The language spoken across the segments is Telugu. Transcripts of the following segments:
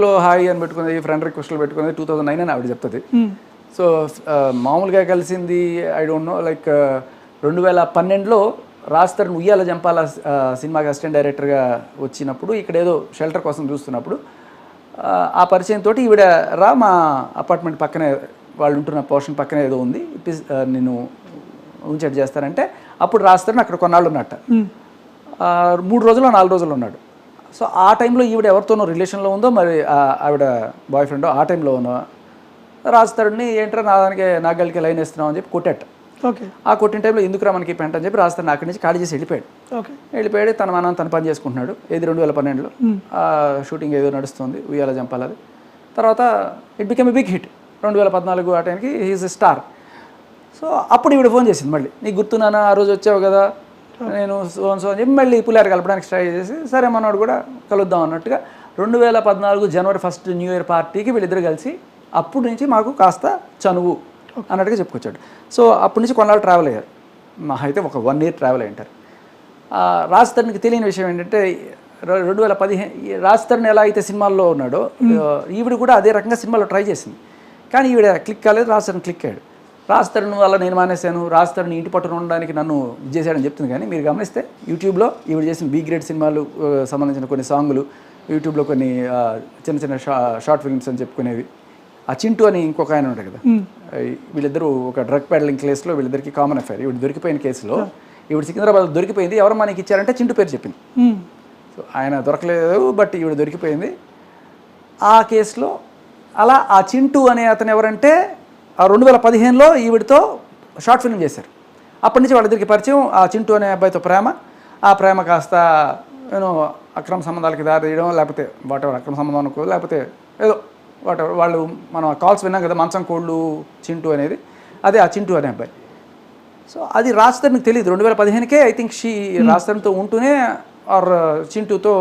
లో హాయ్ అని పెట్టుకునేది, ఫ్రెండ్ రిక్వెస్ట్లు పెట్టుకునేది 2009 అని ఆవిడ చెప్తుంది. సో మామూలుగా కలిసింది ఐ డోంట్ నో లైక్ 2012లో రాజ్ తరుణ్ ఉయ్యాల జంపాల సినిమాకి అసిస్టెంట్ డైరెక్టర్గా వచ్చినప్పుడు ఇక్కడ ఏదో షెల్టర్ కోసం చూస్తున్నప్పుడు ఆ పరిచయంతో ఈవిడ రా మా అపార్ట్మెంట్ పక్కనే వాళ్ళు ఉంటున్న పోర్షన్ పక్కనే ఏదో ఉంది నేను ఉంచేట్ చేస్తానంటే అప్పుడు రాజ్ తరుణ్ అక్కడ కొన్నాళ్ళు ఉన్నట్ట. 3 రోజులు 4 రోజులు ఉన్నాడు. సో ఆ టైంలో ఈవిడ ఎవరితోనో రిలేషన్లో ఉందో మరి ఆవిడ బాయ్ ఫ్రెండ్ ఆ టైంలో ఉన్నో రాజ్ తరుణ్ని ఏంట్రా నా గల్కి లైన్ వేస్తున్నావు అని చెప్పి కొట్టేట. ఓకే. ఆ కొట్టిన టైంలో ఎందుకురా మనకి పెంట అని చెప్పి రాజ్ తరుణ్ అక్కడి నుంచి ఖాళీ చేసి వెళ్ళిపోయాడు. ఓకే. వెళ్ళిపోయాడు, తన పని చేసుకుంటున్నాడు. ఏది 2012లో షూటింగ్ ఏదో నడుస్తుంది ఉయ్యాల జంపాలది. తర్వాత it become a big hit 2014 ఆ టైంకి హీఈస్ ఎ స్టార్. సో అప్పుడు ఈవిడ ఫోన్ చేసింది మళ్ళీ, నీకు గుర్తున్నానా ఆ రోజు వచ్చావు కదా నేను సో అని చెప్పి మళ్ళీ పులిహార కలపడానికి ట్రై చేసి సరే మనోడు కూడా కలుద్దాం అన్నట్టుగా 2014 జనవరి 1 న్యూ ఇయర్ పార్టీకి వీళ్ళిద్దరు కలిసి అప్పటి నుంచి మాకు కాస్త చనువు అన్నట్టుగా చెప్పుకొచ్చాడు. సో అప్పటి నుంచి కొన్నాళ్ళు ట్రావెల్ అయ్యారు. మా అయితే ఒక 1 year ట్రావెల్ అయ్యి ఉంటారు. రాజ్ తరుణ్కి తెలియని విషయం ఏంటంటే 2015 రాజ్ తరుణ్ ఎలా అయితే సినిమాల్లో ఉన్నాడో ఈవిడ కూడా అదే రకంగా సినిమాలో ట్రై చేసింది. కానీ ఈవిడ క్లిక్ కాలేదు, రాజ్ తరుణ్ క్లిక్ అయ్యాడు. రాజ్ తరుణ్ వల్ల నేను మానేశాను, రాజ్ తరుణ్ ఇంటి పట్టున ఉండడానికి నన్ను ఇది చేశాడని చెప్తుంది. కానీ మీరు గమనిస్తే యూట్యూబ్లో ఈవిడ చేసిన బి గ్రేడ్ సినిమాలు సంబంధించిన కొన్ని సాంగులు, యూట్యూబ్లో కొన్ని చిన్న షార్ట్ ఫిల్మ్స్ అని చెప్పుకునేవి. ఆ చింటూ అని ఇంకొక ఆయన ఉంటాడు కదా, వీళ్ళిద్దరూ ఒక డ్రగ్ పెడలింగ్ కేసులో వీళ్ళిద్దరికి కామన్ అఫైర్. ఈవిడ దొరికిపోయిన కేసులో ఈవిడ సికింద్రాబాద్ దొరికిపోయింది, ఎవరమ్మా నీకు ఇచ్చారంటే చింటూ పేరు చెప్పింది. సో ఆయన దొరకలేదు, బట్ ఈవిడ దొరికిపోయింది ఆ కేసులో. అలా ఆ చింటూ అనే అతను ఎవరంటే 2015లో ఈవిడతో షార్ట్ ఫిల్మ్ చేశారు. అప్పటి నుంచి వాళ్ళిద్దరికి పరిచయం, ఆ చింటూ అనే అబ్బాయితో ప్రేమ, ఆ ప్రేమ కాస్త నేను అక్రమ సంబంధాలకి దారి తీయడం, లేకపోతే వాటెవర్ అక్రమ సంబంధం అనుకో, లేకపోతే ఏదో వాటెవర్ వాళ్ళు మనం కాల్స్ విన్నాం కదా మంచం కోళ్ళు చింటూ అనేది, అదే ఆ చింటూ అనే అబ్బాయి. సో అది రాజ్ తరుణ్కి తెలియదు. 2015కే ఐ థింక్ రాజ్ తరుణ్తో ఉంటూనే ఆర్ చింటూతో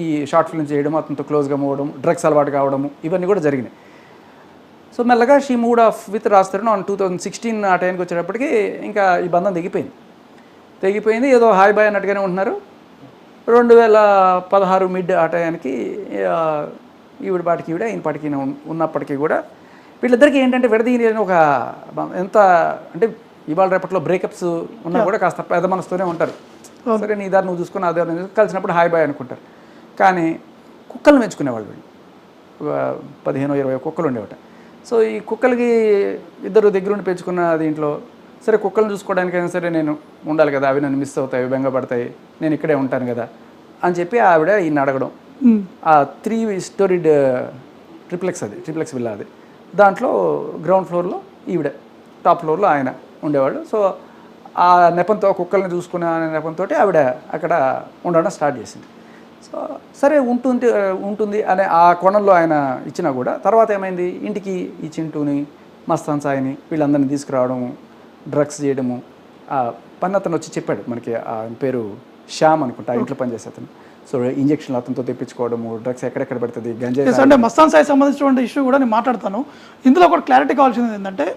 ఈ షార్ట్ ఫిల్మ్ చేయడం, అతనితో క్లోజ్గా మూవడం, డ్రగ్స్ అలవాటు కావడము ఇవన్నీ కూడా జరిగినాయి. సో మెల్లగా she mood of with Raj Tarun on 2016 ఆ టైంకి వచ్చేటప్పటికి ఇంకా ఈ బంధం తెగిపోయింది. ఏదో హాయ్ బాయ్ అన్నట్టుగానే ఉంటున్నారు. 2016 మిడ్ ఆ టైంకి ఈవిడ పాటికి ఈవిడ ఈయన పాటికి ఉన్నప్పటికీ కూడా వీళ్ళిద్దరికీ ఏంటంటే విడదీయని ఒక ఎంత అంటే ఇవాళ రేపట్లో బ్రేకప్స్ ఉన్నా కూడా కాస్త పెద్ద మనసుతోనే ఉంటారు. సరే నీ దారి నువ్వు చూసుకుని అదే కలిసినప్పుడు హాయ్ బాయ్ అనుకుంటారు. కానీ కుక్కలను పెంచుకునేవాళ్ళు వీళ్ళు, 15-20 కుక్కలు ఉండేవాట. సో ఈ కుక్కలకి ఇద్దరు దగ్గరుండి పెంచుకున్న దీంట్లో సరే కుక్కలను చూసుకోవడానికైనా సరే నేను ఉండాలి కదా, అవి నన్ను మిస్ అవుతాయి, బెంగపడతాయి, నేను ఇక్కడే ఉంటాను కదా అని చెప్పి ఆవిడ ఈయన అడగడం. ఆ 3 స్టోరీడ్ ట్రిప్లెక్స్ విల్లా అది. దాంట్లో గ్రౌండ్ ఫ్లోర్లో ఈవిడ, టాప్ ఫ్లోర్లో ఆయన ఉండేవాళ్ళు. సో ఆ నెపంతో కుక్కల్ని చూసుకునే నెపంతో ఆవిడ అక్కడ ఉండడం స్టార్ట్ చేసింది. సో సరే ఉంటుంది అనే ఆ కోణంలో ఆయన ఇచ్చినా కూడా తర్వాత ఏమైంది, ఇంటికి ఈ చింటూని మస్తాన్ సాయిని వీళ్ళందరినీ తీసుకురావడము, డ్రగ్స్ చేయడము. ఆ పని అతను వచ్చి చెప్పాడు మనకి, ఆయన పేరు శ్యామ్ అనుకుంటా, ఇంట్లో పనిచేసే అతను. సో ఇంజక్షన్లు అతనితో తెప్పించుకోవడము, డ్రగ్స్ ఎక్కడెక్కడ పెడుతుంది, గంజాయి. అంటే మస్తాన్ సాయి సంబంధించినటువంటి ఇష్యూ కూడా నేను మాట్లాడతాను. ఇందులో కూడా క్లారిటీ కావాల్సింది ఏంటంటే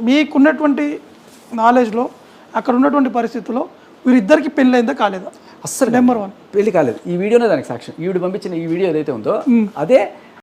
మీకున్నటువంటి నాలెడ్జ్లో అక్కడ ఉన్నటువంటి పరిస్థితుల్లో వీరిద్దరికి పెళ్ళి అయిందా కాలేదా? అస్సలు నెంబర్ 1 పెళ్లి కాలేదు. ఈ వీడియోనే దానికి సాక్ష్యం. ఈవిడ పంపించిన ఈ వీడియో ఏదైతే ఉందో అదే